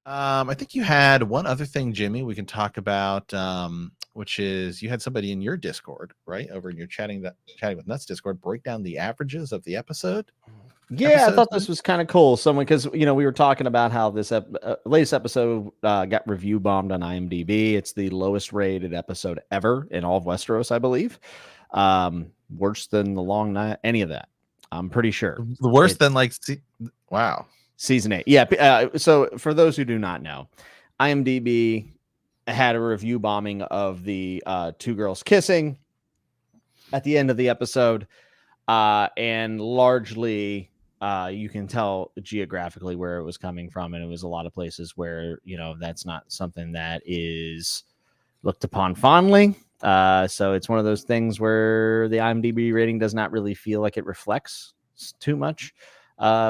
I think you had one other thing, Jimmy, we can talk about, which is you had somebody in your Discord, right? Over in your chatting with Nuts Discord, break down the averages of the Yeah, I episodes. thought this was kind of cool. Someone, because we were talking about how this latest episode got review bombed on IMDb. It's the lowest rated episode ever in all of Westeros, I believe. Worse than the Long Night, any of that. I'm pretty sure. The worse than wow. Season 8. Yeah. So for those who do not know, IMDb had a review bombing of the two girls kissing at the end of the episode. And largely, you can tell geographically where it was coming from. And it was a lot of places where, that's not something that is looked upon fondly. So it's one of those things where the IMDb rating does not really feel like it reflects too much.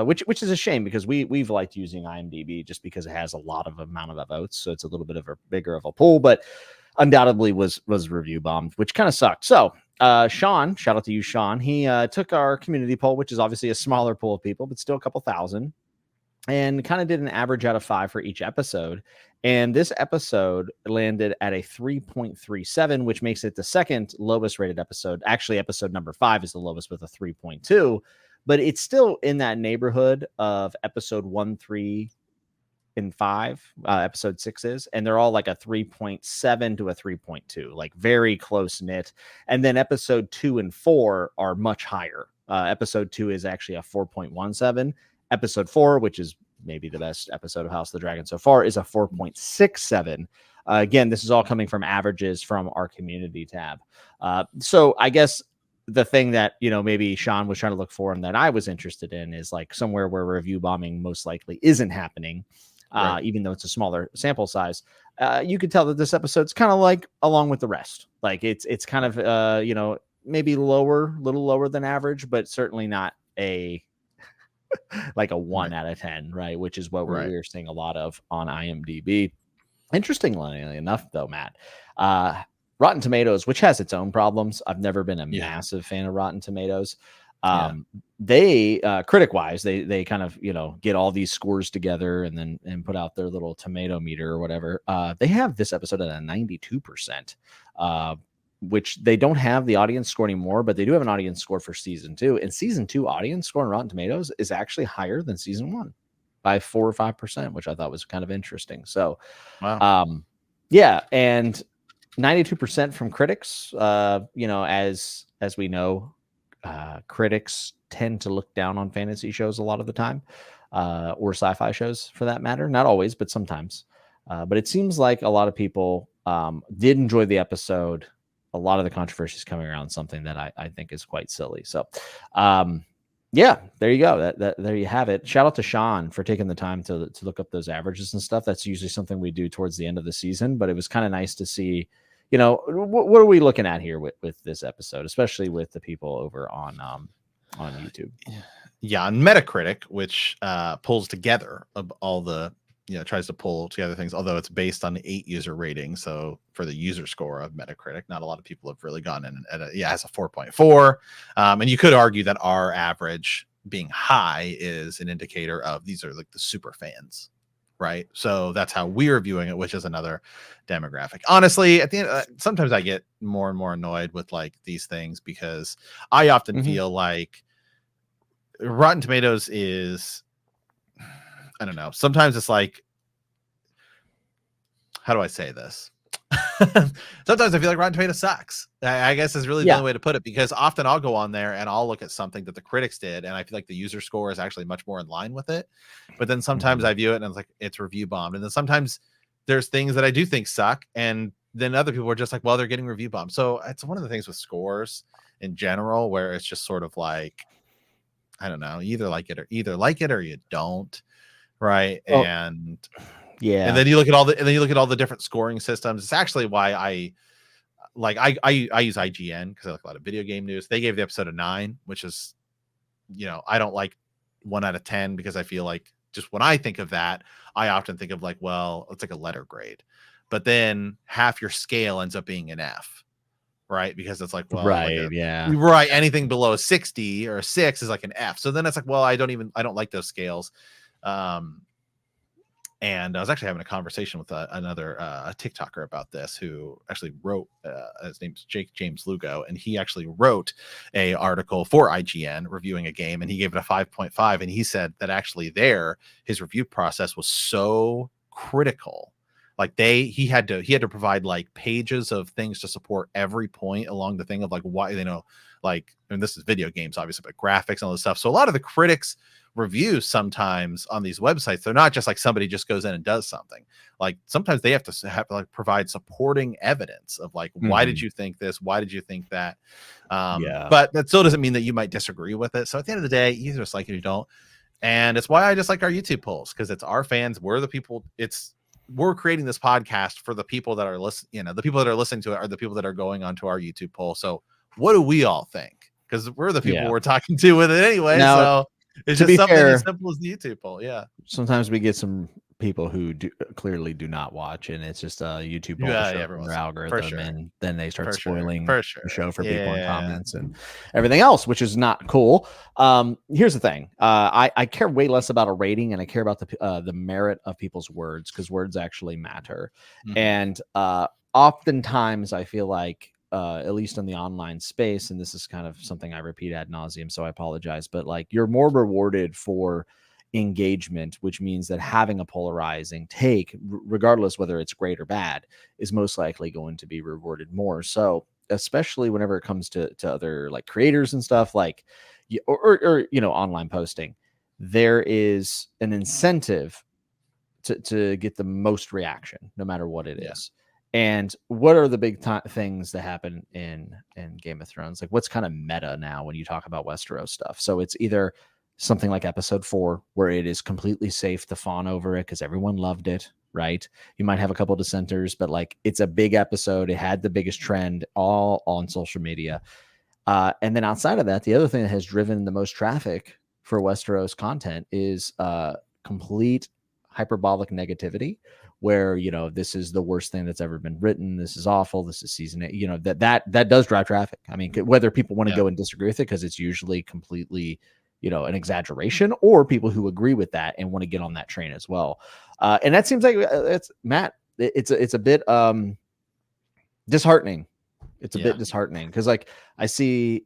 Which is a shame because we've liked using IMDb just because it has a lot of amount of votes, so it's a little bit of a bigger of a pool, but undoubtedly was review bombed, which kind of sucked. So Sean, shout out to you, Sean. He took our community poll, which is obviously a smaller pool of people, but still a couple thousand, and kind of did an average out of 5 for each episode. And this episode landed at a 3.37, which makes it the second lowest rated episode. Actually, episode number 5 is the lowest with a 3.2. But it's still in that neighborhood of episode 1, 3, and 5. Episode 6 is, and they're all like a 3.7 to a 3.2, like very close knit. And then episode 2 and 4 are much higher. Episode 2 is actually a 4.17. Episode 4, which is maybe the best episode of House of the Dragon so far, is a 4.67. Again, this is all coming from averages from our community tab. So I guess the thing that, maybe Sean was trying to look for and that I was interested in is like somewhere where review bombing most likely isn't happening, right. Even though it's a smaller sample size. You could tell that this episode's kind of like along with the rest. Like it's kind of, maybe little lower than average, but certainly not a like a 1 out of 10, right? Which is what we're seeing a lot of on IMDb. Interestingly enough, though, Matt, Rotten Tomatoes, which has its own problems. I've never been a massive fan of Rotten Tomatoes. They critic wise, they kind of, get all these scores together and put out their little tomato meter or whatever. They have this episode at a 92%, which they don't have the audience score anymore, but they do have an audience score for season 2. And season 2 audience score on Rotten Tomatoes is actually higher than season 1 by 4 or 5%, which I thought was kind of interesting. So, and 92% from critics. As we know, critics tend to look down on fantasy shows a lot of the time, or sci-fi shows for that matter. Not always, but sometimes. But it seems like a lot of people did enjoy the episode. A lot of the controversy is coming around something that I think is quite silly. So, there you go. There you have it. Shout out to Sean for taking the time to look up those averages and stuff. That's usually something we do towards the end of the season, but it was kind of nice to see, what are we looking at here with this episode, especially with the people over on YouTube. Yeah, on Metacritic, which pulls together all the, tries to pull together things, although it's based on 8 user ratings. So for the user score of Metacritic, not a lot of people have really gone in at it has a 4.4. And you could argue that our average being high is an indicator of these are like the super fans, right? So that's how we're viewing it, which is another demographic. Honestly, at the end, sometimes I get more and more annoyed with like these things because I often feel like Rotten Tomatoes is, I don't know. Sometimes it's like, how do I say this? Sometimes I feel like Rotten Tomatoes sucks. I guess is really the only way to put it, because often I'll go on there and I'll look at something that the critics did, and I feel like the user score is actually much more in line with it. But then sometimes I view it and it's like it's review bombed, and then sometimes there's things that I do think suck, and then other people are just like, well, they're getting review bombed. So it's one of the things with scores in general where it's just sort of like, I don't know, either like it or you don't. Right. Oh, and then you look at all the different scoring systems. It's actually why I use IGN, because I look a lot of video game news. They gave the episode a 9, which is, I don't like 1 out of 10 because I feel like just when I think of that, I often think of like, well, it's like a letter grade, but then half your scale ends up being an F. Right, because it's like, well, right, anything below a 60 or a 6 is like an F. So then it's like, well, I don't like those scales. And I was actually having a conversation with another TikToker about this, who actually wrote, his name's James Lugo, and he actually wrote a article for IGN reviewing a game, and he gave it a 5.5. And he said that actually his review process was so critical. Like he had to provide like pages of things to support every point along the thing of like why, like, and this is video games, obviously, but graphics and all this stuff. So a lot of the critics reviews sometimes on these websites, they're not just like somebody just goes in and does something. Like sometimes they have to like provide supporting evidence of like, why did you think this? Why did you think that? But that still doesn't mean that you might disagree with it. So at the end of the day, you just like it or you don't. And it's why I just like our YouTube polls, because it's our fans. We're the people. We're creating this podcast for the people that are listening. The people that are listening to it are the people that are going onto our YouTube poll. So what do we all think? Because we're the people we're talking to with it anyway. Now, so it's just something as simple as the YouTube poll. Yeah. Sometimes we get some people who clearly do not watch, and it's just a YouTube poll to show their algorithm, and then they start spoiling the show for people in comments and everything else, which is not cool. Here's the thing. I care way less about a rating, and I care about the merit of people's words, because words actually matter. And oftentimes I feel like, at least in the online space, and this is kind of something I repeat ad nauseum, so I apologize, but like, you're more rewarded for engagement, which means that having a polarizing take, regardless whether it's great or bad, is most likely going to be rewarded more. So especially whenever it comes to other like creators and stuff, like, or online posting, there is an incentive to get the most reaction, no matter what it is. And what are the big things that happen in Game of Thrones? Like, what's kind of meta now when you talk about Westeros stuff? So it's either something like episode 4, where it is completely safe to fawn over it because everyone loved it, right? You might have a couple dissenters, but like, it's a big episode. It had the biggest trend all on social media. And then outside of that, the other thing that has driven the most traffic for Westeros content is complete hyperbolic negativity, where, this is the worst thing that's ever been written. This is awful. This is season 8. That does drive traffic. I mean, whether people want to go and disagree with it, because it's usually completely, an exaggeration, or people who agree with that and want to get on that train as well. And that seems like it's Matt. It's a bit disheartening. It's a bit disheartening, because like, I see,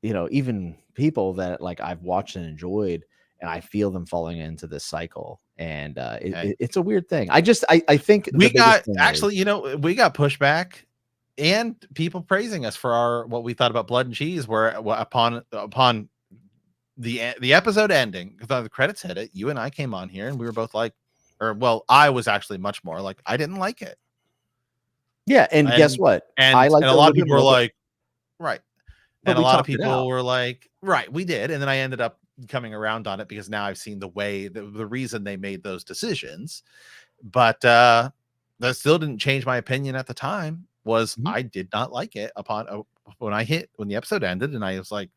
even people that like I've watched and enjoyed, and I feel them falling into this cycle. And it's a weird thing. I think we got pushback and people praising us for what we thought about Blood and Cheese, where upon the episode ending, the credits hit it, you and I came on here and we were both like, I was actually much more like, I didn't like it. Yeah. And guess what? And a lot of people were like, right. And a lot of people were like, right, we did. And then I ended up coming around on it, because now I've seen the reason they made those decisions. But that still didn't change my opinion at the time. I did not like it when the episode ended, and I was like,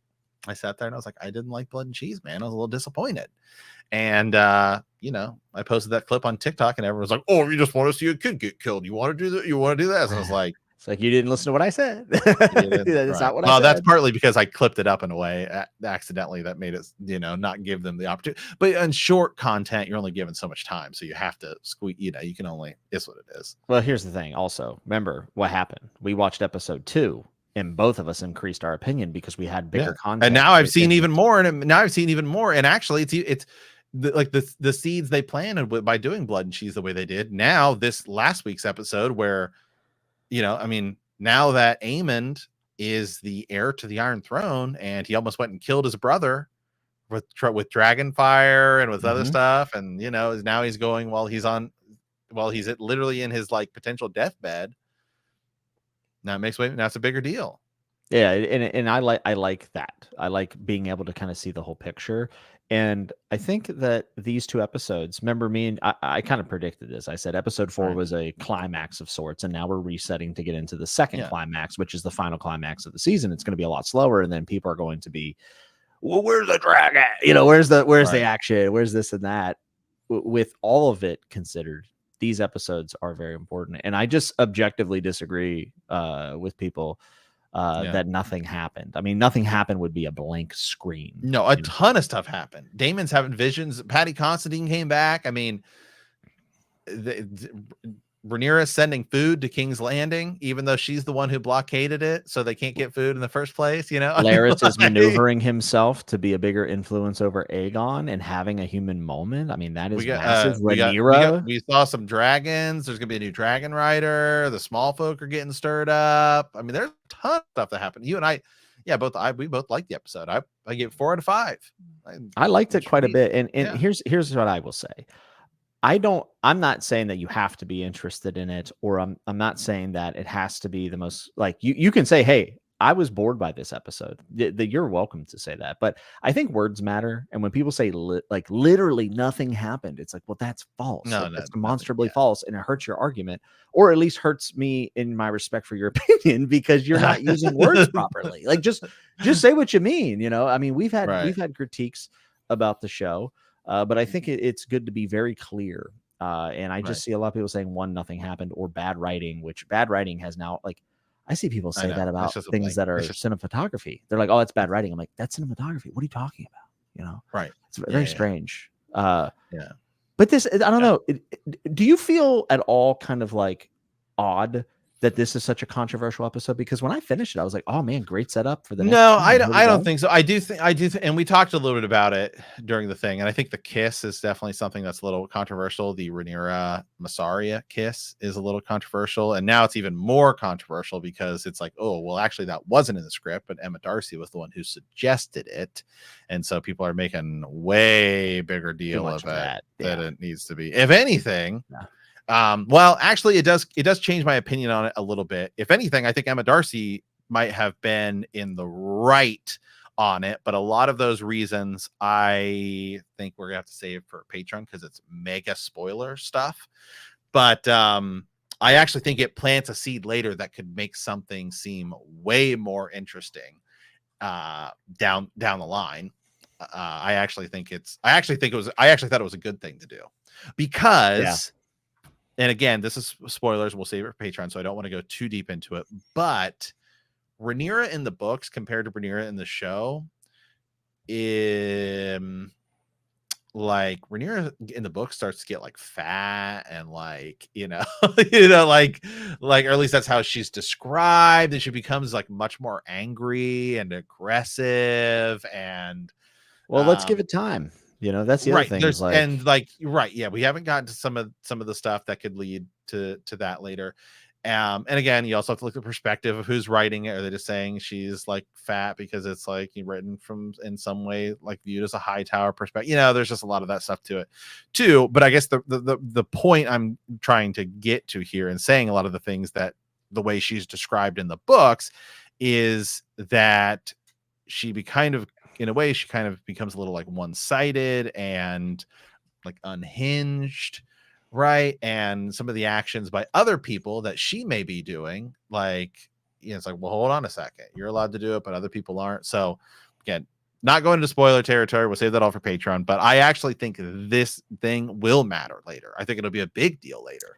I sat there and I was like, I didn't like Blood and Cheese, man. I was a little disappointed. And I posted that clip on TikTok, and everyone was like, oh, you just want to see a kid get killed, you want to do that, you want to do that. And I was like, it's like, you didn't listen to what I said. That's not what I said. That's partly because I clipped it up in a way accidentally that made it, not give them the opportunity. But on short content, you're only given so much time, so you have to squeeze. You can only, is what it is. Well, here's the thing. Also, remember what happened. We watched episode 2, and both of us increased our opinion because we had bigger content. And now I've seen even more, and actually, it's like the seeds they planted by doing Blood and Cheese the way they did. Now this last week's episode, where now that Aemond is the heir to the Iron Throne, and he almost went and killed his brother with Dragonfire and with other stuff, and now he's going while he's literally in his like potential deathbed. Now that's a bigger deal. Yeah, and I like that. I like being able to kind of see the whole picture. And I think that these 2 episodes, remember me, and I kind of predicted this. I said episode 4 was a climax of sorts, and now we're resetting to get into the second climax, which is the final climax of the season. It's going to be a lot slower, and then people are going to be, well, where's the dragon? Where's the action? Where's this and that? With all of it considered, these episodes are very important. And I just objectively disagree with people that nothing happened. I mean, nothing happened would be a blank screen. No, a ton of stuff happened. Daemon's having visions. Patty Considine came back. I mean, Rhaenyra sending food to King's Landing, even though she's the one who blockaded it, so they can't get food in the first place. Larys is maneuvering himself to be a bigger influence over Aegon and having a human moment. I mean, that is massive. We saw some dragons. There's gonna be a new dragon rider. The small folk are getting stirred up. I mean, there's a ton of stuff that happened. You and I, we both liked the episode. I give 4 out of 5. I liked it quite a bit. And here's what I will say. I'm not saying that you have to be interested in it, or I'm not saying that it has to be the most, like, you can say, hey, I was bored by this episode. You're welcome to say that. But I think words matter. And when people say like literally nothing happened, it's like, well, that's false. It's demonstrably false. And it hurts your argument, or at least hurts me in my respect for your opinion, because you're not using words properly. Like, just say what you mean. I mean, we've had critiques about the show. But I think it's good to be very clear. And I just see a lot of people saying nothing happened, or bad writing, which bad writing has now, like, I see people say that about things that are cinematography. They're like, oh, it's bad writing. I'm like, that's cinematography. What are you talking about? Right. It's very strange. But this, I don't know. Do you feel at all kind of like odd that this is such a controversial episode? Because when I finished it, I was like, oh man, great setup for the next No, I don't think so. I do think, and we talked a little bit about it during the thing, and I think the kiss is definitely something that's a little controversial. The Rhaenyra Mysaria kiss is a little controversial, and now it's even more controversial because it's like, oh, well, actually that wasn't in the script, but Emma Darcy was the one who suggested it, and so people are making way bigger deal of it than it needs to be. If anything. Yeah. Well, actually, it does change my opinion on it a little bit. If anything, I think Emma Darcy might have been in the right on it, but a lot of those reasons I think we're gonna have to save for Patreon because it's mega spoiler stuff. But I actually think it plants a seed later that could make something seem way more interesting down the line. I actually thought it was a good thing to do, because and again, this is spoilers. We'll save it for Patreon, so I don't want to go too deep into it. But Rhaenyra in the books compared to Rhaenyra in the show, like Rhaenyra in the book starts to get like fat and like like or at least that's how she's described, and she becomes like much more angry and aggressive. And let's give it time. That's the other thing. We haven't gotten to some of the stuff that could lead to that later. And again, you also have to look at the perspective of who's writing it. Are they just saying she's like fat because it's like written from in some way like viewed as a high tower perspective? There's just a lot of that stuff to it too. But I guess the point I'm trying to get to here and saying a lot of the things that the way she's described in the books is that in a way, she kind of becomes a little like one-sided and like unhinged, right? And some of the actions by other people that she may be doing, like, it's like, well, hold on a second. You're allowed to do it, but other people aren't. So again, not going into spoiler territory. We'll save that all for Patreon. But I actually think this thing will matter later. I think it'll be a big deal later.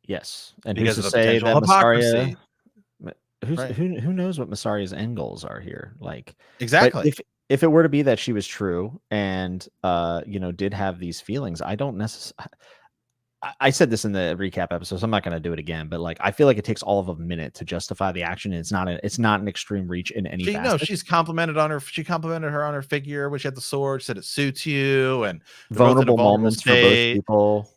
Yes. And who's to say that hypocrisy? Who knows what Mysaria's end goals are here? Like, exactly. If it were to be that she was true and did have these feelings, I don't necessarily. I said this in the recap episode, so I'm not going to do it again. But like, I feel like it takes all of a minute to justify the action. And it's not an extreme reach in any. She's complimented on her. She complimented her on her figure, which had the sword, said it suits you, and vulnerable moments for both people.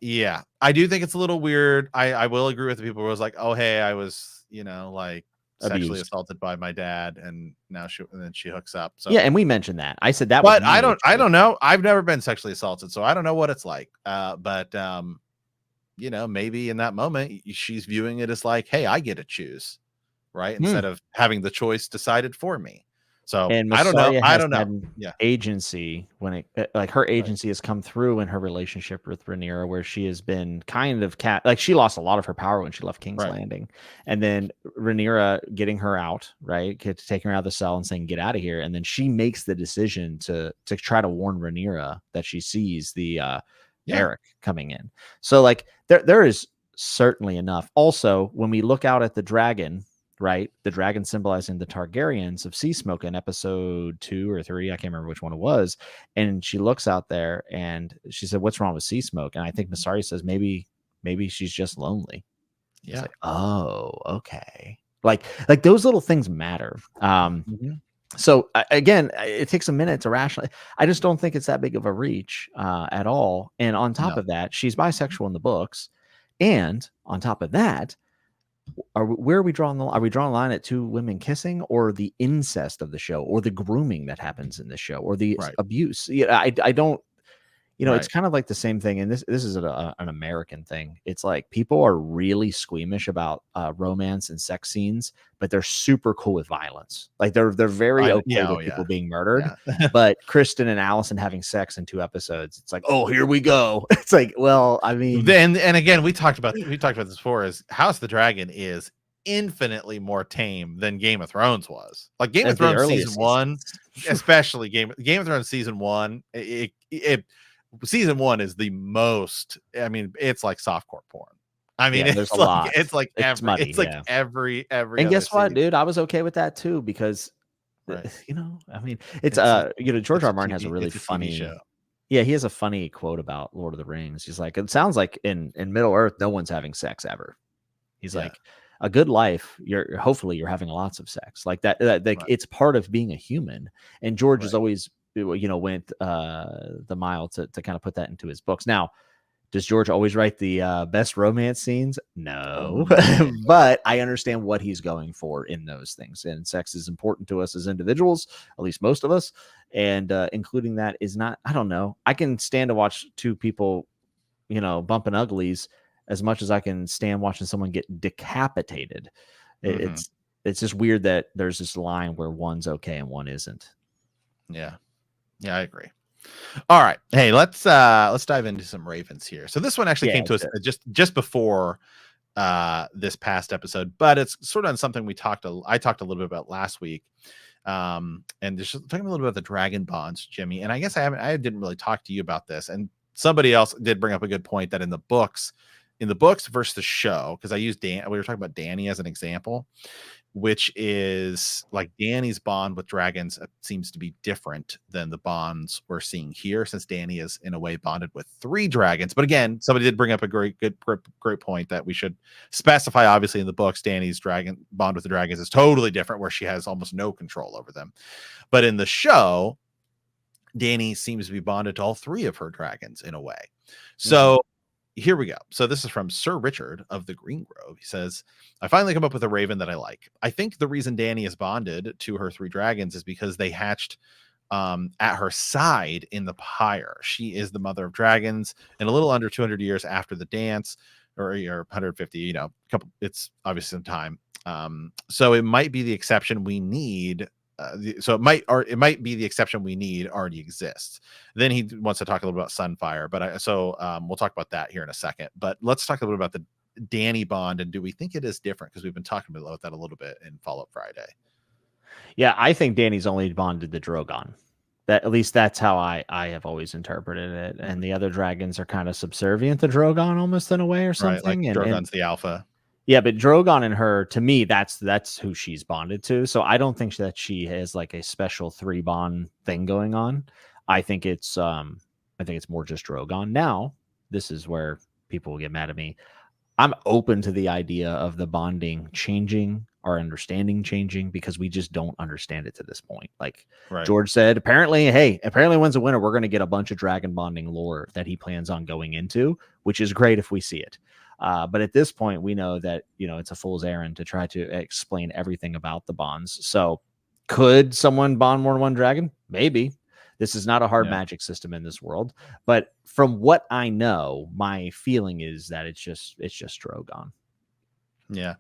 Yeah, I do think it's a little weird. I will agree with the people who was like, oh hey, I was like sexually assaulted by my dad, and now she hooks up. So and we mentioned that. I said that, but I don't know. I've never been sexually assaulted, so I don't know what it's like. But maybe in that moment she's viewing it as like, hey, I get to choose, right? Instead of having the choice decided for me. So I don't know. Agency when it like her agency has come through in her relationship with Rhaenyra, where she has been kind of she lost a lot of her power when she left King's Landing, and then Rhaenyra getting her out, right, taking her out of the cell and saying get out of here, and then she makes the decision to try to warn Rhaenyra that she sees the Eric coming in. So like there is certainly enough. Also, when we look out at the dragon right? The dragon symbolizing the Targaryens of Seasmoke in episode 2 or 3. I can't remember which one it was. And she looks out there and she said, "What's wrong with Seasmoke?" And I think Masari says, maybe she's just lonely. Yeah. It's like, oh, okay. Like those little things matter. So again, it takes a minute to rationalize. I just don't think it's that big of a reach at all. And on top of that, she's bisexual in the books. And on top of that, where are we drawing the line? Are we drawing a line at two women kissing, or the incest of the show, or the grooming that happens in the show, or the abuse? Yeah, I don't. It's kind of like the same thing, and this is an American thing. It's like people are really squeamish about romance and sex scenes, but they're super cool with violence. Like they're very okay with people being murdered. Yeah. But Kristen and Allison having sex in 2 episodes, it's like, oh, here we go. It's like, well, I mean, then and again, we talked about this before. Is House of the Dragon is infinitely more tame than Game of Thrones was. Like Game of Thrones season 1, especially Game of Thrones season 1, season 1 is the most. I mean, it's like softcore porn. I mean, there's a lot. It's like every. And guess what, dude? I was okay with that too because, I mean, it's George R. R. Martin has a really funny show. Yeah, he has a funny quote about Lord of the Rings. He's like, it sounds like in Middle Earth, no one's having sex ever. He's like, a good life, hopefully you're having lots of sex. Like that it's part of being a human. And George has always went the mile to kind of put that into his books. Now, does George always write the best romance scenes? No, but I understand what he's going for in those things. And sex is important to us as individuals, at least most of us. And including that is not, I don't know. I can stand to watch 2 people, bumping uglies as much as I can stand watching someone get decapitated. It's just weird that there's this line where one's okay and one isn't. Yeah, I agree. All right, hey, let's dive into some Ravens here. So this one actually came to us just before this past episode, but it's sort of on something I talked a little bit about last week, and just talking a little bit about the dragon bonds, Jimmy. And I guess I didn't really talk to you about this, and somebody else did bring up a good point that in the books versus the show, because we were talking about Dany as an example, which is like Dany's bond with dragons seems to be different than the bonds we're seeing here, since Dany is in a way bonded with 3 dragons. But again, somebody did bring up a great point that we should specify. Obviously, in the books, Dany's dragon bond with the dragons is totally different, where she has almost no control over them. But in the show, Dany seems to be bonded to all 3 of her dragons in a way. So here we go. So this is from Sir Richard of the Green Grove. He says, I finally come up with a raven that I like. I think the reason Dany is bonded to her 3 dragons is because they hatched at her side in the pyre. She is the mother of dragons, and a little under 200 years after the dance, or 150, it's obviously some time. So it might be the exception we need. It might be the exception we need already exists. Then he wants to talk a little about Sunfyre, but we'll talk about that here in a second. But let's talk a little bit about the Dany bond, and do we think it is different? Because we've been talking about that a little bit in Follow-Up Friday. Yeah, I think Dany's only bonded to Drogon. At least that's how I have always interpreted it. And the other dragons are kind of subservient to Drogon almost in a way or something. Right, like Drogon's the alpha. Yeah, but Drogon and her, to me, that's who she's bonded to. So I don't think that she has like a special 3 bond thing going on. I think it's more just Drogon. Now, this is where people will get mad at me. I'm open to the idea of the bonding changing, our understanding changing, because we just don't understand it to this point. Like George said, apparently when's a winter, we're going to get a bunch of dragon bonding lore that he plans on going into, which is great if we see it. But at this point, we know that, it's a fool's errand to try to explain everything about the bonds. So could someone bond more than one dragon? Maybe. This is not a hard magic system in this world. But from what I know, my feeling is that it's just Drogon. Yeah.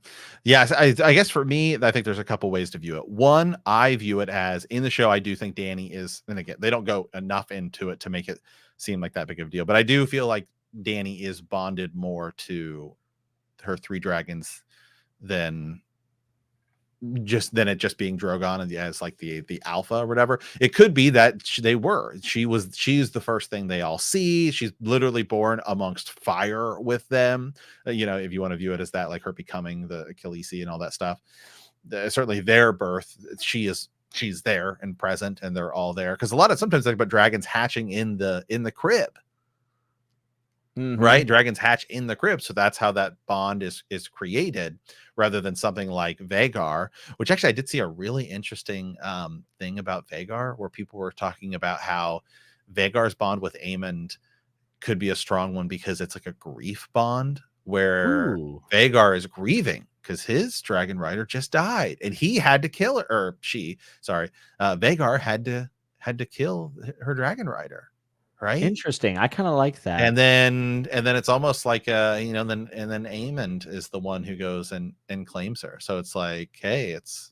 I guess for me, I think there's a couple ways to view it. One, I view it as, in the show, I do think Dany is, and again, they don't go enough into it to make it seem like that big of a deal, but I do feel like Dany is bonded more to her 3 dragons than it just being Drogon and as like the alpha or whatever. It could be that she's the first thing they all see. She's literally born amongst fire with them. If you want to view it as that, like her becoming the Khaleesi and all that stuff. certainly their birth. She's there and present, and they're all there because sometimes think about dragons hatching in the crib. Right, dragons hatch in the crib, so that's how that bond is created, rather than something like Vhagar. Which actually, I did see a really interesting thing about Vhagar, where people were talking about how Vhagar's bond with Aemond could be a strong one because it's like a grief bond, where Vhagar is grieving because his dragon rider just died, and he had to kill her, or Vhagar had to kill her dragon rider. Right. Interesting. I kind of like that. And then it's almost like then Aemond is the one who goes and claims her. So it's like, hey, it's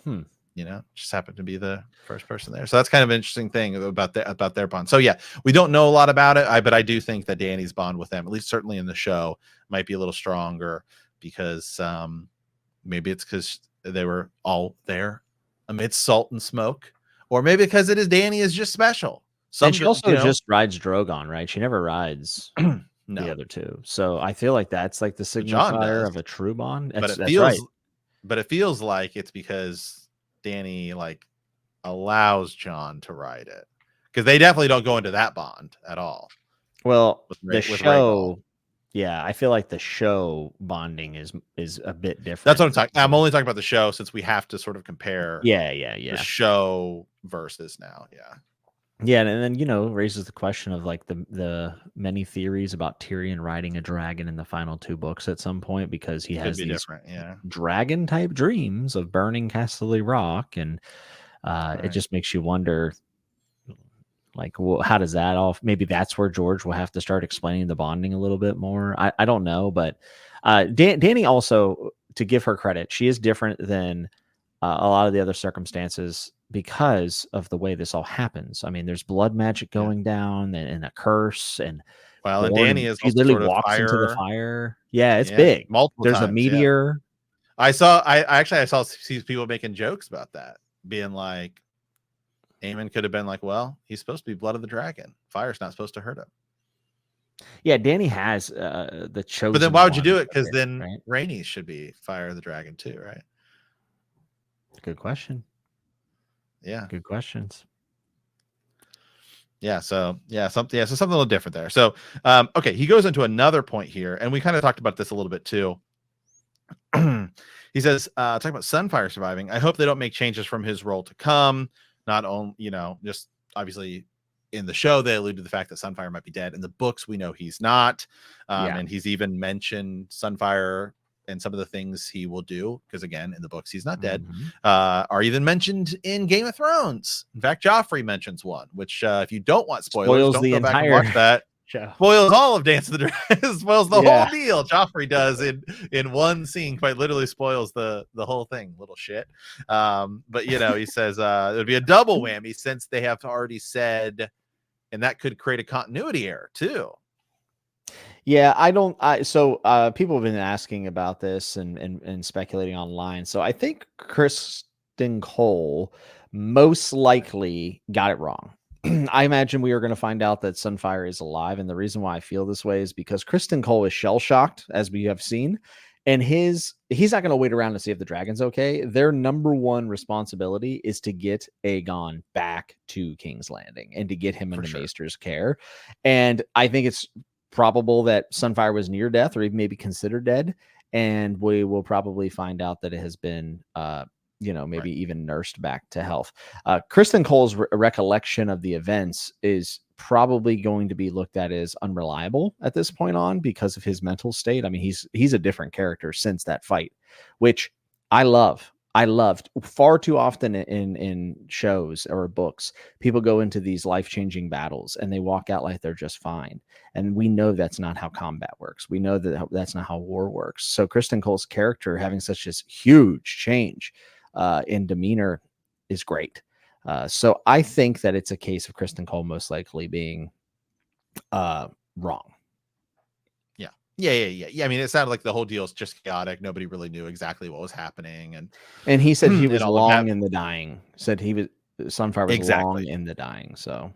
just happened to be the first person there. So that's kind of an interesting thing about their bond. So yeah, we don't know a lot about it. But I do think that Dany's bond with them, at least certainly in the show, might be a little stronger because maybe it's because they were all there amidst salt and smoke, or maybe because Dany is just special. And she also just rides Drogon, right? She never rides the other two. So I feel like that's like the signifier of a true bond. That's right. But it feels like it's because Dany like allows Jon to ride it, because they definitely don't go into that bond at all. Well, the show, yeah, I feel like the show bonding is a bit different. That's what I'm talking. I'm only talking about the show, since we have to sort of compare. Yeah. The show versus now. Yeah, and then raises the question of like the many theories about Tyrion riding a dragon in the final 2 books at some point, because he has these dragon type dreams of burning Casterly Rock, and it just makes you wonder, like, well, how does that all? Maybe that's where George will have to start explaining the bonding a little bit more. I don't know, but Dany also, to give her credit, she is different than a lot of the other circumstances because of the way this all happens. I mean, there's blood magic going down and a curse, and and Dany is also literally walks into the fire. Yeah, it's big. There's a meteor. I saw people making jokes about that, being like, Aemon could have been like, well, he's supposed to be blood of the dragon. Fire's not supposed to hurt him. Yeah, Dany has the chosen. But then why would you do it? Because then Rhaenys should be fire of the dragon too, right? Good question. Yeah. Good questions. Yeah. So something a little different there. So, okay. He goes into another point here, and we kind of talked about this a little bit too. He says, talking about Sunfyre surviving, I hope they don't make changes from his role to come. Not only, just obviously in the show, they allude to the fact that Sunfyre might be dead. In the books, we know he's not. And he's even mentioned Sunfyre and some of the things he will do, because again, in the books, he's not dead, are even mentioned in Game of Thrones. In fact, Joffrey mentions one, which if you don't want spoilers, don't go back and watch that. Show. Spoils all of Dance of the Dragons, spoils the whole deal. Joffrey does in one scene, quite literally spoils the whole thing. Little shit. But he says it would be a double whammy, since they have already said, and that could create a continuity error too. Yeah, so people have been asking about this and speculating online. So I think Kristen Cole most likely got it wrong. I imagine we are going to find out that Sunfyre is alive. And the reason why I feel this way is because Kristen Cole is shell-shocked, as we have seen. And he's not going to wait around to see if the dragon's okay. Their number one responsibility is to get Aegon back to King's Landing and to get him into Maester's care. And I think it's probable that Sunfyre was near death, or even maybe considered dead. And we will probably find out that it has been maybe even nursed back to health. Kristen Cole's recollection of the events is probably going to be looked at as unreliable at this point on, because of his mental state. I mean, he's a different character since that fight, which I loved far too often in shows or books. People go into these life-changing battles and they walk out like they're just fine. And we know that's not how combat works. We know that that's not how war works. So Kristen Cole's character having such this huge change in demeanor is great. So I think that it's a case of Kristen Cole most likely being wrong. Yeah. I mean, it sounded like the whole deal is just chaotic. Nobody really knew exactly what was happening, and he said he was long in the dying. Sunfyre was long in the dying. So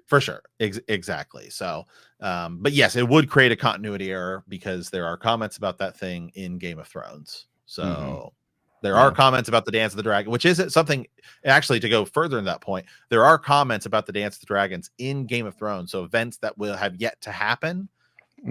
for sure, exactly. So, but yes, it would create a continuity error, because there are comments about that thing in Game of Thrones. So There are comments about the Dance of the Dragon, which isn't something, actually, to go further in that point, there are comments about the Dance of the Dragons in Game of Thrones. So events that will have yet to happen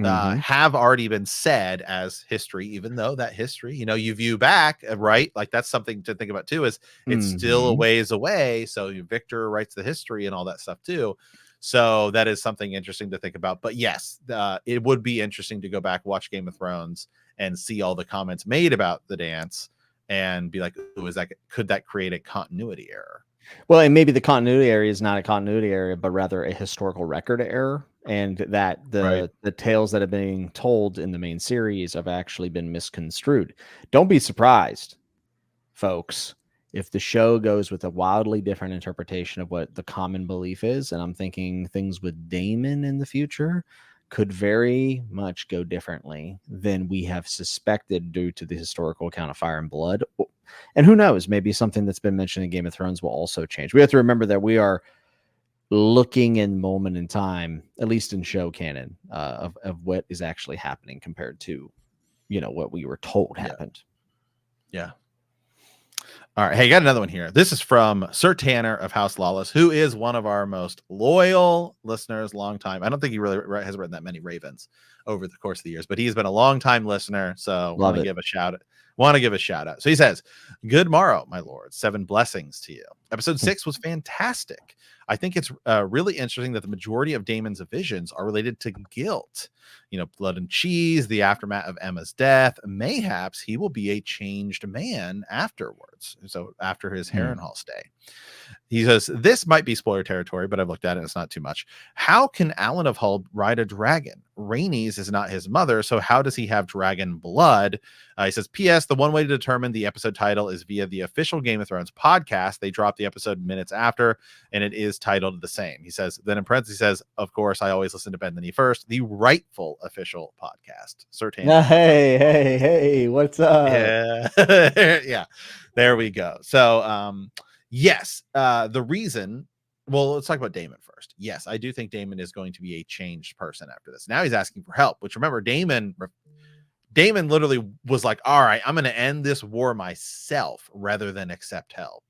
have already been said as history, even though that history, you view back, right? Like that's something to think about too, is it's still a ways away. So Victor writes the history and all that stuff too. So that is something interesting to think about. But yes, it would be interesting to go back, watch Game of Thrones and see all the comments made about the dance and be like, could that create a continuity error? Well, and maybe the continuity area is not a continuity area, but rather a historical record error, and that the tales that are being told in the main series have actually been misconstrued. Don't be surprised, folks, if the show goes with a wildly different interpretation of what the common belief is. And I'm thinking things with Daemon in the future could very much go differently than we have suspected due to the historical account of Fire and Blood. And who knows, maybe something that's been mentioned in Game of Thrones will also change. We have to remember that we are looking in moment in time, at least in show canon, of what is actually happening compared to, what we were told happened. Yeah. All right. Hey, got another one here. This is from Sir Tanner of House Lawless, who is one of our most loyal listeners, long time. I don't think he really has written that many Ravens over the course of the years, but he's been a long time listener. So want to give a shout out. So he says, "Good morrow, my lord. 7 blessings to you. Episode 6 was fantastic. I think it's really interesting that the majority of Daemon's visions are related to guilt. Blood and cheese, the aftermath of Emma's death. Mayhaps he will be a changed man afterwards. So after his Harrenhal stay." He says, "This might be spoiler territory, but I've looked at it. It's not too much. How can Alan of Hull ride a dragon? Rhaenys is not his mother, so how does he have dragon blood?" He says, "P.S. The one way to determine the episode title is via the official Game of Thrones podcast. They drop the episode minutes after, and it is titled the same." He says, then in parentheses, he says, "Of course, I always listen to Ben Thenny first, the rightful official podcast." Certain. Hey, what's up? Yeah. Yeah. There we go. So, yes, the reason, well, let's talk about Daemon first. Yes, I do think Daemon is going to be a changed person after this. Now he's asking for help, which, remember, Daemon literally was like, all right, I'm going to end this war myself rather than accept help.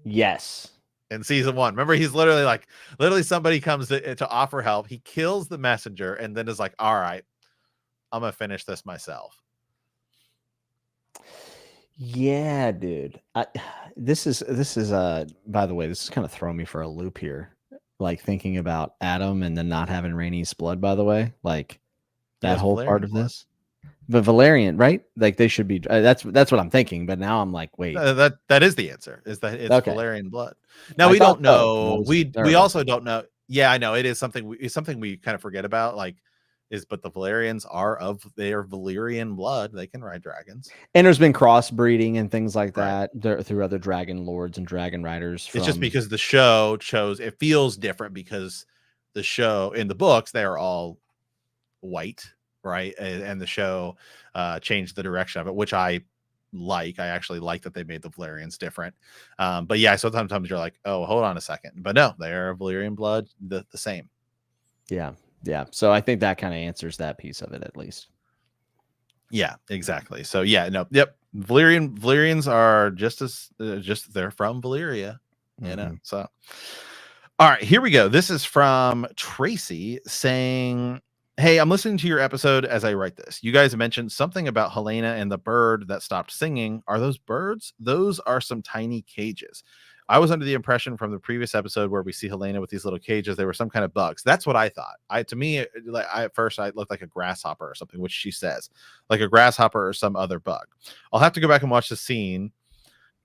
Yes. In season 1, remember, he's literally somebody comes to offer help. He kills the messenger and then is like, all right, I'm going to finish this myself. Yeah, dude. This is by the way, this is kind of throwing me for a loop here. Like thinking about Adam and then not having Rhaenys blood, by the way, like that whole Valyrian part of blood. this. But Valyrian, right? Like they should be. That's what I'm thinking. But now I'm like, wait, that is the answer. Is that it's Valyrian blood? Now we don't know. We also don't know. Yeah, I know it is something. It's something we kind of forget about. But the Valyrians they are Valyrian blood. They can ride dragons. And there's been crossbreeding and things like that through other dragon lords and dragon riders. It's just because the show it feels different because the show in the books they are all white, right? And the show changed the direction of it, which I like. I actually like that they made the Valyrians different. But yeah, so sometimes you're like, oh, hold on a second. But no, they are Valyrian blood, the same. Yeah. Yeah. So I think that kind of answers that piece of it, at least. Yeah, exactly. So yeah, no, yep. Valyrians are they're from Valyria, so. All right, here we go. This is from Tracy saying, "Hey, I'm listening to your episode as I write this. You guys mentioned something about Helaena and the bird that stopped singing. Are those birds? Those are some tiny cages. I was under the impression from the previous episode where we see Helaena with these little cages, they were some kind of bugs. That's what I thought. At first I looked like a grasshopper or something, which she says, like a grasshopper or some other bug. I'll have to go back and watch the scene,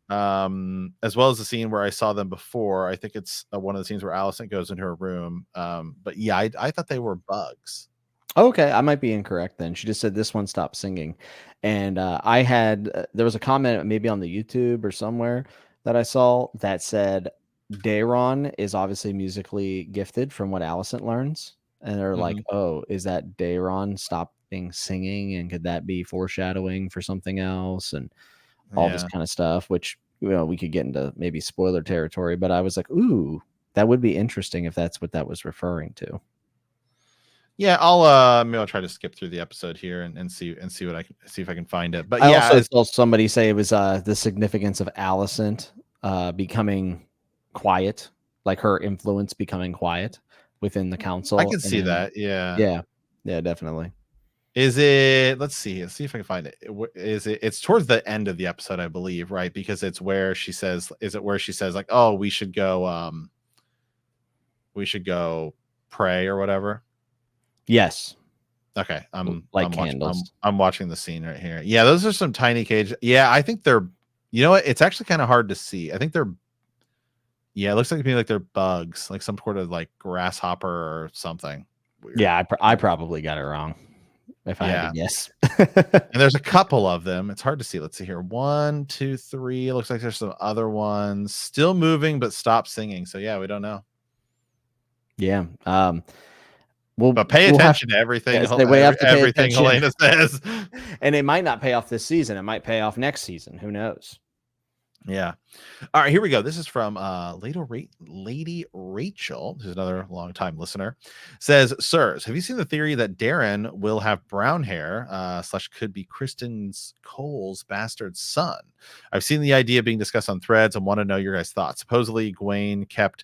as well as the scene where I saw them before. I think it's one of the scenes where Alicent goes into her room. But yeah, I thought they were bugs." Okay, I might be incorrect then. She just said this one stopped singing, and there was a comment maybe on the YouTube or somewhere that I saw that said Daeron is obviously musically gifted from what Alicent learns, and they're like, "Oh, is that Daeron stopping singing, and could that be foreshadowing for something else?" And all this kind of stuff, which we could get into maybe spoiler territory. But I was like, "Ooh, that would be interesting if that's what that was referring to." Yeah, I'll maybe I'll try to skip through the episode here and see what I can see if I can find it. But I yeah, also saw somebody say it was the significance of Alicent becoming quiet, like her influence becoming quiet within the I council. can see And that. Yeah. yeah, yeah, definitely. Is it? Let's see. Let's see if I can find it. Is it? It's towards the end of the episode, I believe, right? Because it's where she says, "Is it where she says like, oh, we should go, we should go pray or whatever." Yes, Okay, like I'm watching. candles. I'm watching the scene right here. Yeah, those are some tiny cage. Yeah, I think they're. You know what? It's actually kind of hard to see. I think they're. Yeah, it looks like to me like they're bugs, like some sort of like grasshopper or something. Weird. Yeah, I probably got it wrong if I had Yeah. to guess. And there's a couple of them. It's hard to see. Let's see here. 1, 2, 3. It looks like there's some other ones still moving but stop singing. So yeah, we don't know. Yeah. But pay attention to everything. Yes, we have to pay Everything attention. Helaena says. And it might not pay off this season. It might pay off next season. Who knows? Yeah. All right, here we go. This is from Lady Rachel, who's another longtime listener. Says, Sirs, have you seen the theory that Daeron will have brown hair, / could be Kristen Cole's bastard son? I've seen the idea being discussed on threads and want to know your guys' thoughts. Supposedly, Gwaine kept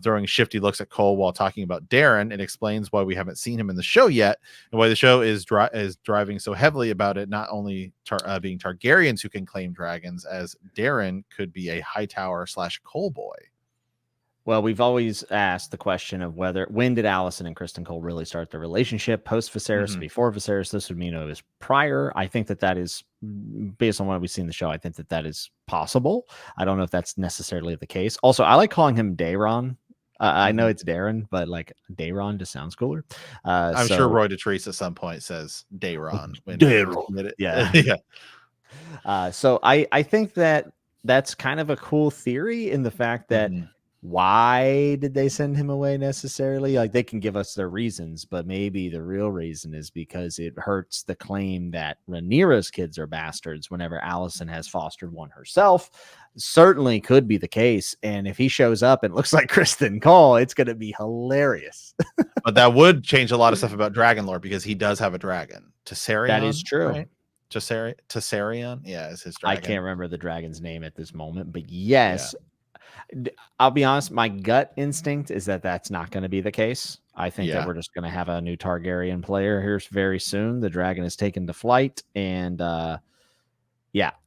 throwing shifty looks at Cole while talking about Daeron. It explains why we haven't seen him in the show yet, and why the show is driving so heavily about it not only being Targaryens who can claim dragons, as Daeron could be a Hightower / Cole boy. Well, we've always asked the question of when did Alicent and Kristen Cole really start their relationship? Post Viserys, before Viserys? This would mean it was prior. I think that is, based on what we've seen in the show, I think that is possible. I don't know if that's necessarily the case. Also, I like calling him Daeron. I know it's Daeron, but like Daeron just sounds cooler. I'm sure Roy DeTreese at some point says Daeron. Daeron. Yeah. Yeah. So I think that's kind of a cool theory in the fact that why did they send him away necessarily? Like, they can give us their reasons, but maybe the real reason is because it hurts the claim that Rhaenyra's kids are bastards whenever Alicent has fostered one herself. Certainly could be the case. And if he shows up and looks like Kristen Cole, it's going to be hilarious. But that would change a lot of stuff about Dragon Lore, because he does have a dragon. Tessarion? That is true. Right? Tessarion? Yeah, is his dragon. I can't remember the dragon's name at this moment, but yes. Yeah. I'll be honest, my gut instinct is that that's not going to be the case. I think that we're just going to have a new Targaryen player here very soon. The dragon is taken to flight, and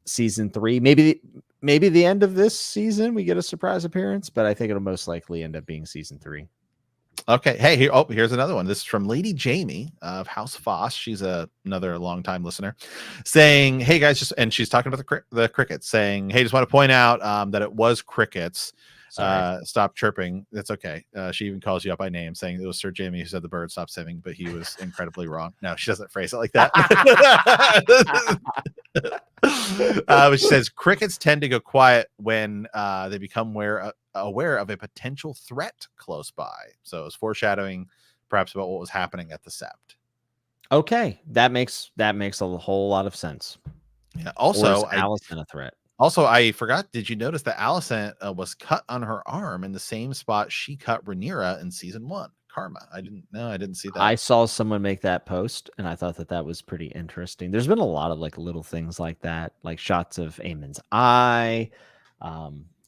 season 3, maybe the end of this season we get a surprise appearance, but I think it'll most likely end up being season 3. Okay. Hey, here's another one. This is from Lady Jamie of House Foss. She's another longtime listener, saying, "Hey guys," and she's talking about the crickets, saying, "Hey, just want to point out that it was crickets. Stop chirping. That's okay." She even calls you up by name, saying it was Sir Jamie who said the bird stopped singing, but he was incredibly wrong. No, she doesn't phrase it like that. But she says crickets tend to go quiet when they become aware of a potential threat close by. So it was foreshadowing perhaps about what was happening at the Sept. Okay, that makes a whole lot of sense. Yeah. Also, Alicent a threat? Also, I forgot. Did you notice that Alicent was cut on her arm in the same spot she cut Rhaenyra in season 1? Karma. I didn't see that. I saw someone make that post, and I thought that was pretty interesting. There's been a lot of like little things like that, like shots of Aemon's eye,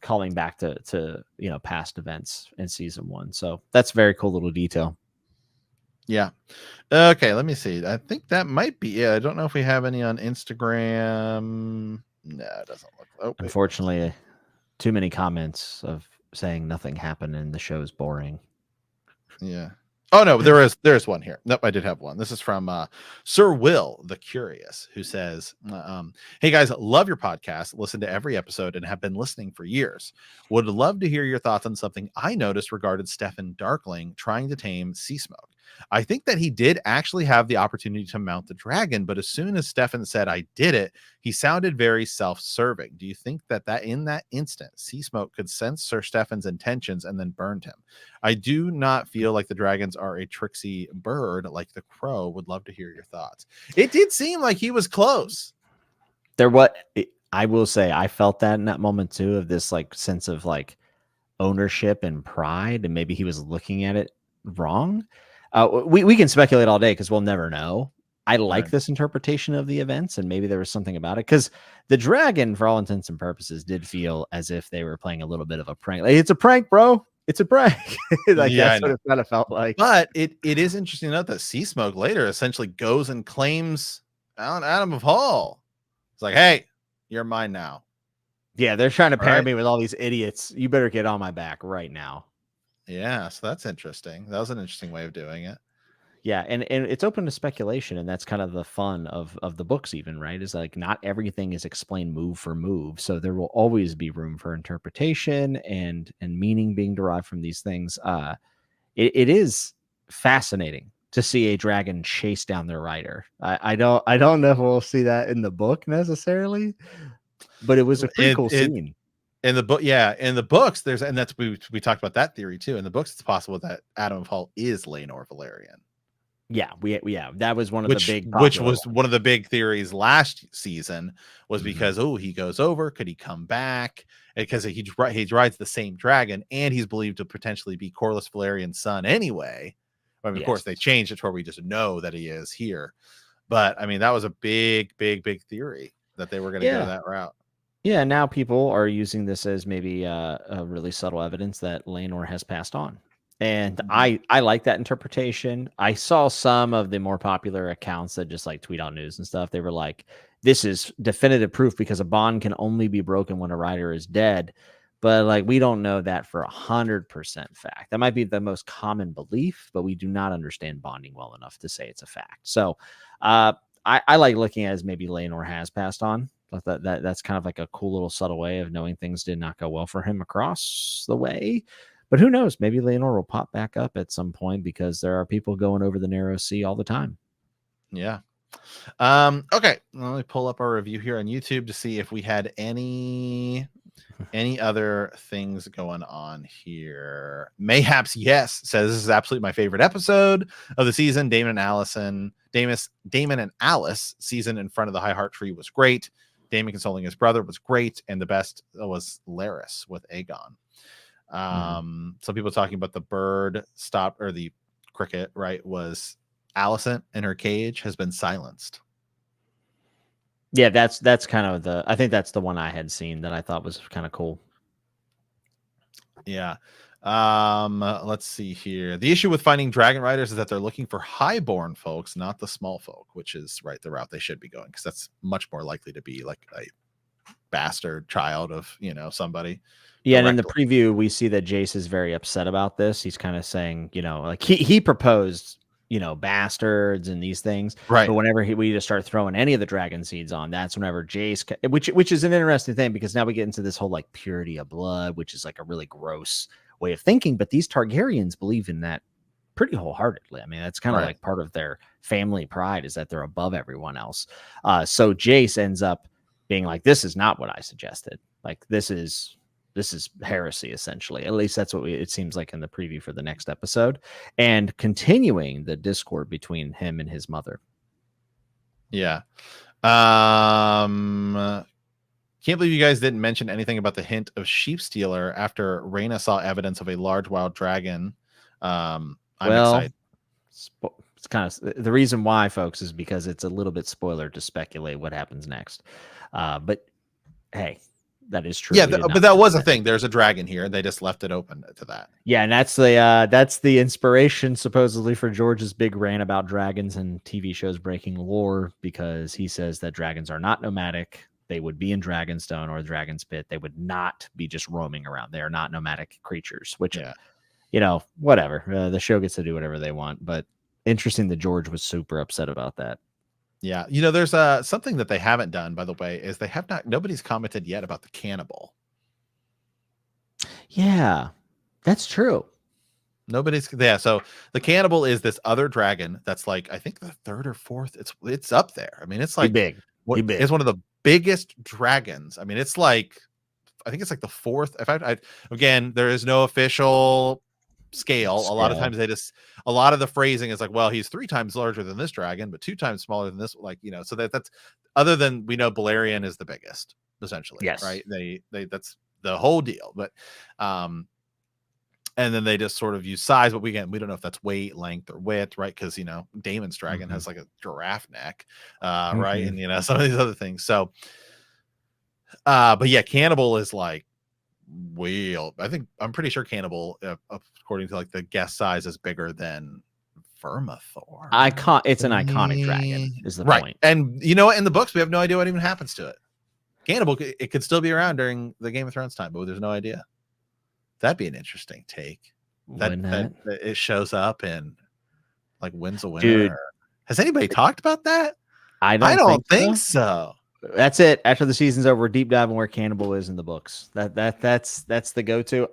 calling back to past events in season 1. So that's a very cool little detail. Yeah. Okay, let me see. I think that might be it. I don't know if we have any on Instagram. No, it doesn't look. Oh, unfortunately, too many comments of saying nothing happened and the show's boring. Yeah. Oh no, there's one here. Nope, I did have one. This is from Sir Will the Curious, who says, "Hey guys, love your podcast. Listen to every episode and have been listening for years. Would love to hear your thoughts on something I noticed regarding Stefan Darkling trying to tame Seasmoke. I think that he did actually have the opportunity to mount the dragon, but as soon as Stefan said I did it, he sounded very self-serving. Do you think that in that instant, Seasmoke could sense Sir Stefan's intentions and then burned him? I do not feel like the dragons are a tricksy bird like the crow. Would love to hear your thoughts." It did seem like he was close. I will say, I felt that in that moment too, of this like sense of like ownership and pride, and maybe he was looking at it wrong. We can speculate all day because we'll never know. I like Right. this interpretation of the events, and maybe there was something about it because the dragon, for all intents and purposes, did feel as if they were playing a little bit of a prank. Like, it's a prank, bro. It's a prank. Like Yeah, I that's what know. it kind of felt like. But it is interesting to note that Seasmoke later essentially goes and claims Adam of Hall. It's like, hey, you're mine now. Yeah, they're trying to All pair right. me with all these idiots. You better get on my back right now. Yeah, so that's interesting. That was an interesting way of doing it. Yeah, and it's open to speculation, and that's kind of the fun of the books, even, right? Is like not everything is explained move for move, so there will always be room for interpretation and meaning being derived from these things. It is fascinating to see a dragon chase down their rider. I don't know if we'll see that in the book necessarily, but it was a pretty cool It scene. in the book, yeah, in the books, there's and that's we talked about that theory too. In the books, it's possible that Adam of Hall is Laenor Valerian. Yeah, that was one of the which big which popular was ones. one of the big theories last season was Mhm. because he goes over, could he come back, because he rides the same dragon and he's believed to potentially be Corlys Valerian's son anyway. I mean, of course Yes. they changed it to where we just know that he is here, but I mean that was a big theory that they were going to go Yeah. that route. Yeah, now people are using this as maybe a really subtle evidence that Laenor has passed on. And Mhm. I like that interpretation. I saw some of the more popular accounts that just like tweet out news and stuff. They were like, this is definitive proof because a bond can only be broken when a rider is dead. But like we don't know that for 100% fact. That might be the most common belief, but we do not understand bonding well enough to say it's a fact. So uh I like looking at it as maybe Laenor has passed on. That's kind of like a cool little subtle way of knowing things did not go well for him across the way. But who knows? Maybe Leonor will pop back up at some point because there are people going over the narrow sea all the time. Yeah. Okay, let me pull up our review here on YouTube to see if we had any other things going on here. Mayhaps yes says this is absolutely my favorite episode of the season. Damon and Alice season in front of the High Heart Tree was great. Damon consoling his brother was great, and the best was Laris with Aegon. Some people talking about the bird stop or the cricket, right? Was Alicent in her cage has been silenced. Yeah, that's kind of the. I think that's the one I had seen that I thought was kind of cool. Yeah. Let's see here. The issue with finding dragon riders is that they're looking for highborn folks, not the small folk, which is right the route they should be going, because that's much more likely to be like a bastard child of somebody Yeah, and in the directly. preview, we see that Jace is very upset about this. He's kind of saying, like he proposed, bastards and these things. Right. But whenever we just start throwing any of the dragon seeds on, that's whenever Jace, which is an interesting thing because now we get into this whole like purity of blood, which is like a really gross way of thinking. But these Targaryens believe in that pretty wholeheartedly. I mean, that's kind of Right. like part of their family pride is that they're above everyone else. So Jace ends up being like, this is not what I suggested. Like this is heresy, essentially. At least that's what it seems like in the preview for the next episode, and continuing the discord between him and his mother. Yeah. Can't believe you guys didn't mention anything about the hint of sheep stealer after Rhaena saw evidence of a large wild dragon. I'm excited. It's kind of the reason why, folks, is because it's a little bit spoiler to speculate what happens next. But hey, that is true. Yeah, but that was a thing. There's a dragon here, and they just left it open to that. Yeah, and that's the inspiration supposedly for George's big rant about dragons and TV shows breaking lore, because he says that dragons are not nomadic. They would be in Dragonstone or Dragon's Pit. They would not be just roaming around. They are not nomadic creatures, which, whatever. The show gets to do whatever they want. But interesting that George was super upset about that. Yeah. There's something that they haven't done, by the way, is nobody's commented yet about the cannibal. Yeah, that's true. So the cannibal is this other dragon that's like, I think the third or fourth. It's up there. I mean, it's like big. It's one of the biggest dragons. I mean, it's like, I think it's like the fourth. Again, there is no official scale. A lot of times a lot of the phrasing is like, well, he's 3 times larger than this dragon, but 2 times smaller than this. Like, so that's other than we know Balerion is the biggest, essentially. Yes. Right. They that's the whole deal. But And then they just sort of use size, but we don't know if that's weight, length, or width, right? Because Daemon's dragon has like a giraffe neck, right? And some of these other things. So, but yeah, Cannibal is like whale. I'm pretty sure Cannibal, according to like the guest size, is bigger than Vermithor. It's an iconic dragon, is the right point. And in the books we have no idea what even happens to it. Cannibal, it could still be around during the Game of Thrones time, but there's no idea. That'd be an interesting take. That it shows up and like wins a winner. Dude, has anybody talked about that? I don't think so. That's it. After the season's over, deep dive on where Cannibal is in the books. That's the go-to.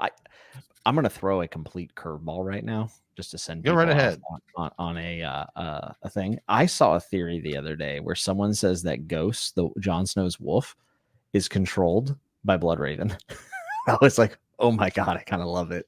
I'm gonna throw a complete curveball right now, just to send go right ahead on a thing. I saw a theory the other day where someone says that Ghost, the Jon Snow's wolf, is controlled by Bloodraven. I was like, oh my god, I kind of love it.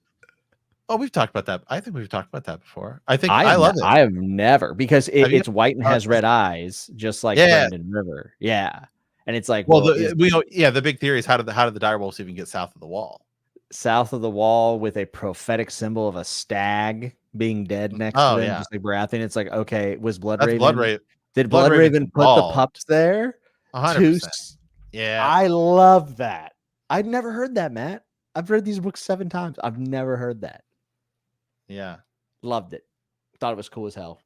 Oh, we've talked about that. I think we've talked about that before. I love it. I have never, because it's white and has red eyes, just like Brandon River. Yeah. And it's like, the big theory is how did the direwolves even get south of the wall? South of the wall with a prophetic symbol of a stag being dead next to them, just like Baratheon. It's like, okay, was Bloodraven? Did Bloodraven put the pups there? 100%. Yeah. I love that. I'd never heard that, Matt. I've read these books 7 times. I've never heard that. Yeah. Loved it. Thought it was cool as hell.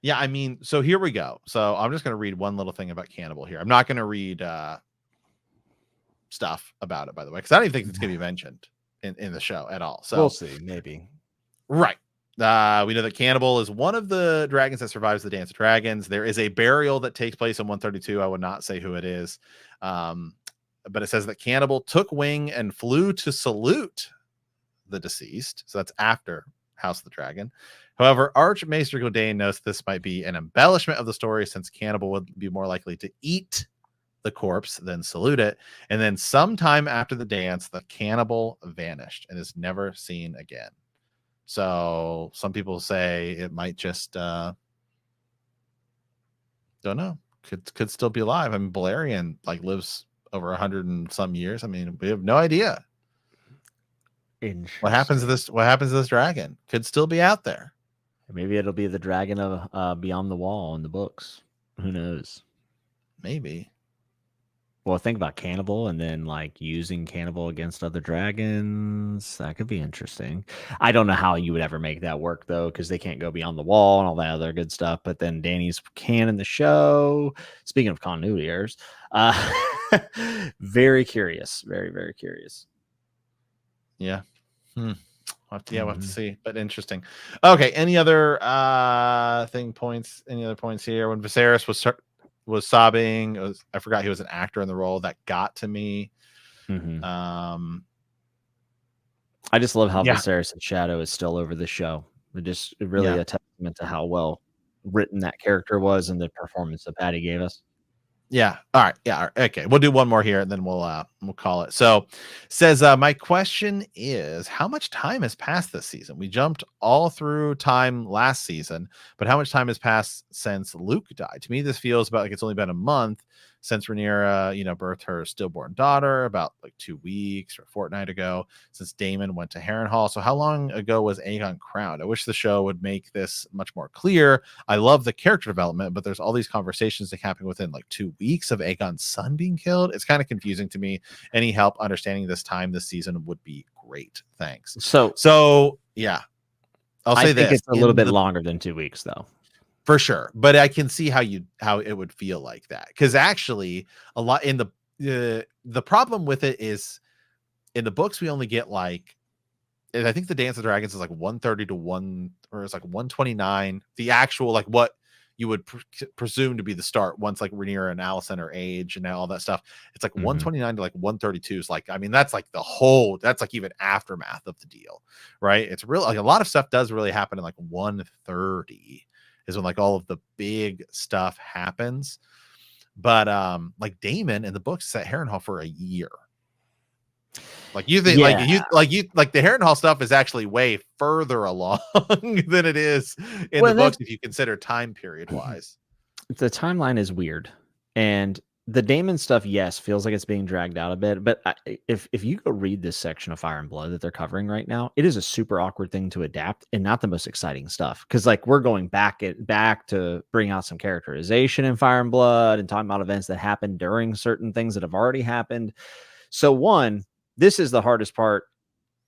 Yeah, I mean, so here we go. So I'm just going to read one little thing about Cannibal here. I'm not going to read stuff about it, by the way, because I don't even think it's going to be mentioned in the show at all. So we'll see, maybe. Right. We know that Cannibal is one of the dragons that survives the Dance of Dragons. There is a burial that takes place in 132. I would not say who it is. But it says that Cannibal took wing and flew to salute the deceased. So that's after House of the Dragon. However, Archmaester Godane notes this might be an embellishment of the story, since Cannibal would be more likely to eat the corpse than salute it. And then sometime after the dance, the cannibal vanished and is never seen again. So some people say it might just don't know. Could still be alive. I mean, Balerion like lives over 100 and some years. I mean, we have no idea. What happens to this dragon? Could still be out there. Maybe it'll be the dragon of Beyond the Wall in the books. Who knows? Maybe. Well, think about Cannibal and then like using Cannibal against other dragons. That could be interesting. I don't know how you would ever make that work though, because they can't go beyond the wall and all that other good stuff. But then Dany's can in the show. Speaking of continuity errors, very curious. Very, very curious. Yeah. We'll have to see, but interesting. Okay. Any other points? Any other points here? When Viserys was sobbing, I forgot he was an actor in the role. That got to me. I just love how Viserys' shadow is still over the show. It really a testament to how well written that character was and the performance that Patty gave us. Yeah. All right. Yeah. All right. Okay. We'll do one more here and then we'll call it. So says, my question is, how much time has passed this season? We jumped all through time last season, but how much time has passed since Luke died? To me, this feels about like it's only been a month since Rhaenyra, birthed her stillborn daughter, about like 2 weeks or a fortnight ago, since Daemon went to Harrenhal. So how long ago was Aegon crowned? I wish the show would make this much more clear. I love the character development, but there's all these conversations that happen within like 2 weeks of Aegon's son being killed. It's kind of confusing to me. Any help understanding this season would be great. Thanks. So yeah, I think it's a little bit longer than 2 weeks though. For sure, but I can see how it would feel like that, because actually a lot in the problem with it is in the books we only get like, I think the Dance of Dragons is like 130 to 1, or it's like 129. The actual like what you would presume to be the start once like Rhaenyra and Alicent are age and all that stuff. It's like 129 to like 132 is like, I mean, that's like that's like even aftermath of the deal, right? It's real like a lot of stuff does really happen in like 130. Is when like all of the big stuff happens. But like Daemon in the books is at Harrenhal for a year. Like you think like the Harrenhal stuff is actually way further along than it is in the books if you consider time period wise. The timeline is weird. And the Daemon stuff, yes, feels like it's being dragged out a bit. But if you go read this section of Fire and Blood that they're covering right now, it is a super awkward thing to adapt and not the most exciting stuff. Because like we're going back to bring out some characterization in Fire and Blood and talking about events that happened during certain things that have already happened. So one, this is the hardest part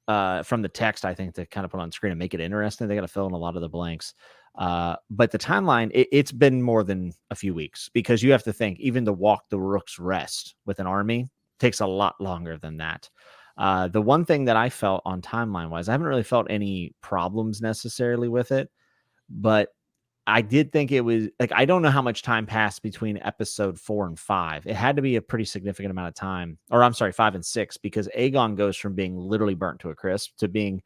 from the text, I think, to kind of put on screen and make it interesting. They got to fill in a lot of the blanks. But the timeline, it's been more than a few weeks because you have to think even to walk the Rook's Rest with an army takes a lot longer than that. The one thing that I felt on timeline wise, I haven't really felt any problems necessarily with it, but I did think it was like, I don't know how much time passed between episode 4 and 5. It had to be a pretty significant amount of time, or I'm sorry, 5 and 6, because Aegon goes from being literally burnt to a crisp to being,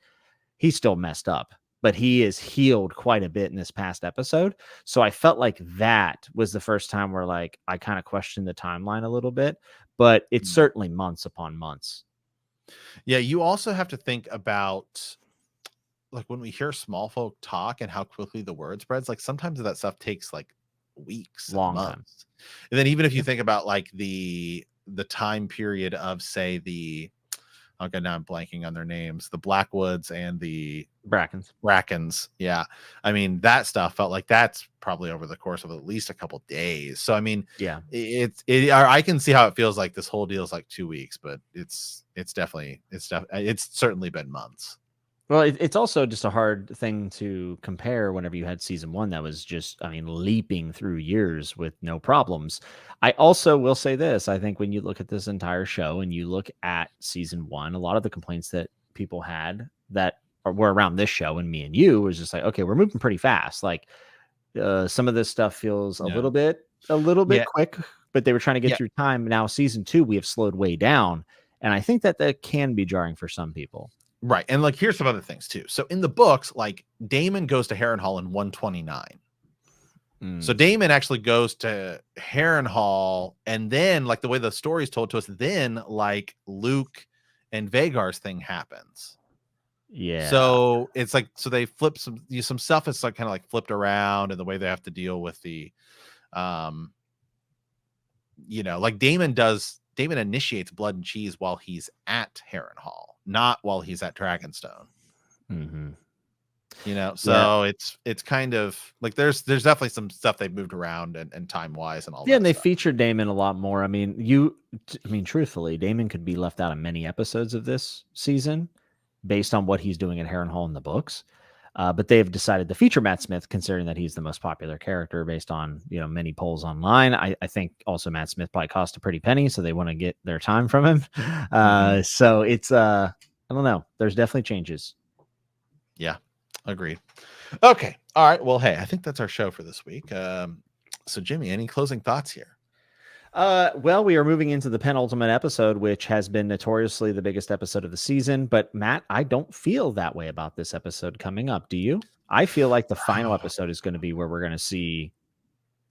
he's still messed up, but he is healed quite a bit in this past episode. So I felt like that was the first time where like I kind of questioned the timeline a little bit, but it's certainly months upon months. Yeah, you also have to think about like when we hear small folk talk and how quickly the word spreads, like sometimes that stuff takes like weeks and Long time. months. And then even if you think about like the time period of say the okay, now I'm blanking on their names, the Blackwoods and the Brackens. Yeah. I mean, that stuff felt like that's probably over the course of at least a couple days. So I mean, Yeah. I can see how it feels like this whole deal is like 2 weeks, but it's certainly been months. Well, it's also just a hard thing to compare whenever you had season 1 that was just, I mean, leaping through years with no problems. I also will say this. I think when you look at this entire show and you look at season 1, a lot of the complaints that people had that were around this show and me and you was just like, okay, we're moving pretty fast. Like some of this stuff feels a little bit quick, but they were trying to get through time. Now, season 2, we have slowed way down. And I think that can be jarring for some people. Right. And like, here's some other things too. So in the books, like Daemon goes to Harrenhal in 129. So Daemon actually goes to Harrenhal, and then like the way the story is told to us, then like Luke and Vagar's thing happens. Yeah. So it's like, so they flip some stuff is like kind of like flipped around, and the way they have to deal with the like Daemon initiates Blood and Cheese while he's at Harrenhal, not while he's at Dragonstone. So it's kind of like there's definitely some stuff they've moved around and time wise and all that. Yeah, and they featured Daemon a lot more. I mean, truthfully, Daemon could be left out of many episodes of this season based on what he's doing at Harrenhal in the books. But they have decided to feature Matt Smith, considering that he's the most popular character based on many polls online. I think also Matt Smith probably cost a pretty penny, so they want to get their time from him. So it's I don't know. There's definitely changes. Yeah, agreed. Okay, all right. Well, hey, I think that's our show for this week. So Jimmy, any closing thoughts here? Well, we are moving into the penultimate episode, which has been notoriously the biggest episode of the season. But Matt, I don't feel that way about this episode coming up. Do you? I feel like the final episode is going to be where we're going to see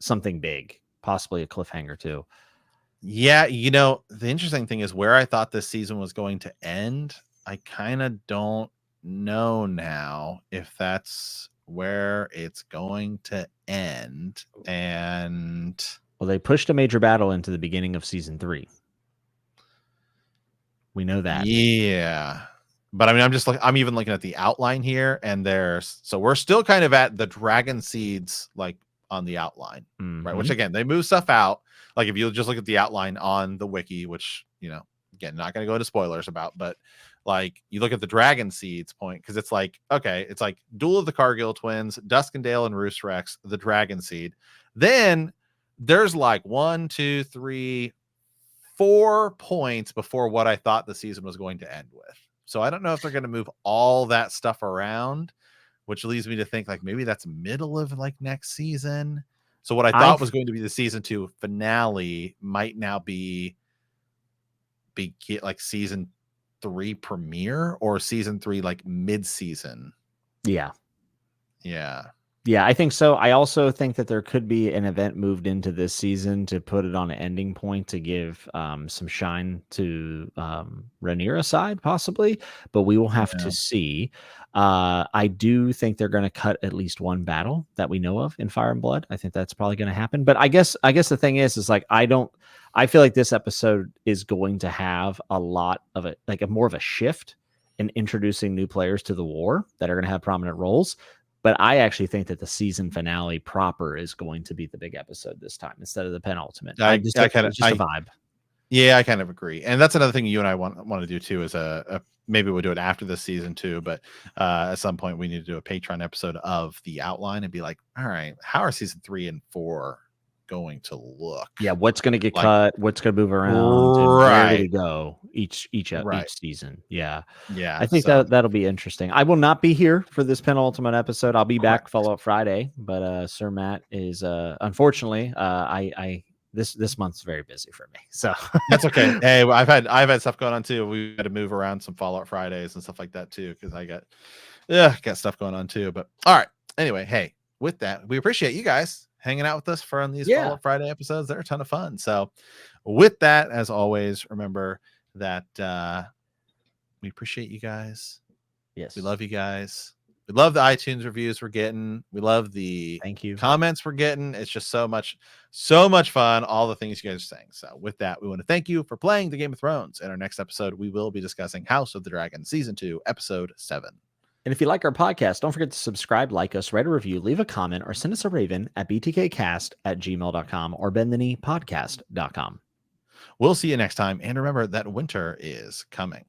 something big, possibly a cliffhanger too. Yeah, the interesting thing is where I thought this season was going to end. I kind of don't know now if that's where it's going to end. And well, they pushed a major battle into the beginning of season 3. We know that. Yeah. But I mean, I'm even looking at the outline here, and so we're still kind of at the dragon seeds, like on the outline, right? Which again, they move stuff out. Like if you just look at the outline on the wiki, which, again, not going to go into spoilers about, but like you look at the dragon seeds point, because it's like, okay, it's like Duel of the Cargill twins, Duskendale and Roose Rex, the dragon seed. Then there's like 1, 2, 3, 4 points before what I thought the season was going to end with. So I don't know if they're going to move all that stuff around, which leads me to think like maybe that's middle of like next season. So what I thought was going to be the season 2 finale might now be like season 3 premiere or season 3 like mid-season. Yeah. Yeah. Yeah, I think so. I also think that there could be an event moved into this season to put it on an ending point to give some shine to Rhaenyra's side, possibly, but we will have to see. I do think they're going to cut at least one battle that we know of in Fire and Blood. I think that's probably going to happen. But I guess the thing is like I feel like this episode is going to have a lot of it, like a more of a shift in introducing new players to the war that are going to have prominent roles. But I actually think that the season finale proper is going to be the big episode this time instead of the penultimate. It's just a vibe. Yeah, I kind of agree. And that's another thing you and I want to do too, is maybe we'll do it after this season too. But at some point we need to do a Patreon episode of the outline and be like, all right, how are season 3 and 4 going to look? Yeah, what's going to get cut? What's going to move around? Right. Where do we go each season? Yeah, yeah. I think that'll be interesting. I will not be here for this penultimate episode. I'll be back Follow Up Friday, but Sir Matt is unfortunately this month's very busy for me, so that's okay. Hey, I've had stuff going on too. We had to move around some Fallout Fridays and stuff like that too, because I got stuff going on too. But all right, anyway, hey, with that, we appreciate you guys hanging out with us for on these Fallout Friday episodes. They're a ton of fun. So with that, as always, remember that we appreciate you guys. Yes, we love you guys. We love the iTunes reviews we're getting. We love the comments we're getting. It's just so much fun. All the things you guys are saying. So with that, we want to thank you for playing the Game of Thrones. In our next episode, we will be discussing House of the Dragon Season 2, Episode 7. And if you like our podcast, don't forget to subscribe, like us, write a review, leave a comment, or send us a raven at btkcast@gmail.com or bendthekneepodcast.com. We'll see you next time. And remember that winter is coming.